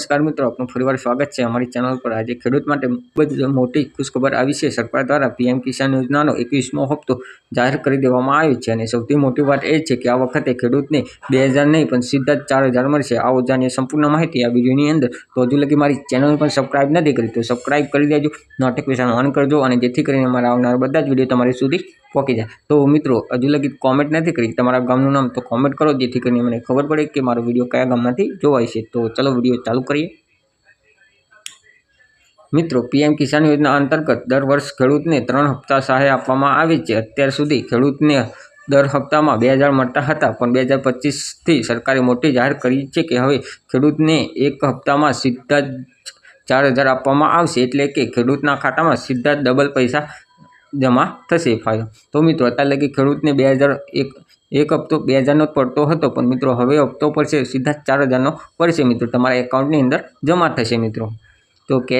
નમસ્કાર મિત્રો, આપનું ફરીવાર સ્વાગત છે અમારી ચેનલ પર। આજે ખેડૂત માટે ખૂબ જ મોટી ખુશખબર આવી છે। સરકાર દ્વારા પીએમ કિસાન યોજનાનો 21મો હપ્તો જાહેર કરી દેવામાં આવ્યો છે અને સૌથી મોટી વાત એ છે કે આ વખતે ખેડૂતને 2000 નહીં પણ સીધા જ 4000 મળશે। આવો જાણીએ સંપૂર્ણ માહિતી આ વિડીયોની અંદર। તો હજુ લગી મારી ચેનલ પણ સબસ્ક્રાઇબ નથી કરી તો સબસ્ક્રાઇબ કરી દેજો, નોટિફિકેશન ઓન કરજો અને જેથી કરીને અમારા આવનારા બધા જ વિડીયો તમારી સુધી પહોંચી જાય। તો મિત્રો હજુ લગી કોમેન્ટ નથી કરી તમારા ગામનું નામ તો કોમેન્ટ કરો, જેથી કરીને મને ખબર પડે કે મારો વિડીયો કયા ગામમાંથી જોવાય છે। તો ચલો વિડીયો ચાલુ કરીએ। મિત્રો, પીએમ કિસાન યોજના અંતર્ગત દર વર્ષ ખેડૂતને 3 હપ્તા સહાય આપવામાં આવે છે। અત્યાર સુધી ખેડૂતને દર હપ્તામાં 2000 મળતા હતા, પણ 2025થી સરકારે મોટી જાહેર કરી છે કે હવે ખેડૂતને એક હપ્તામાં સીધા જ 4000 આપવામાં આવશે, એટલે કે ખેડૂતના ખાતામાં સીધા જ ડબલ પૈસા જમા થશે। ફાયદો તો મિત્રો, અત્યાર લગી ખેડૂતને 2000 એક હપ્તો 2000નો પડતો હતો, પણ મિત્રો હવે હપ્તો પડશે સીધા 4000નો પડશે। મિત્રો તમારા એકાઉન્ટની અંદર જમા થશે। મિત્રો તો કે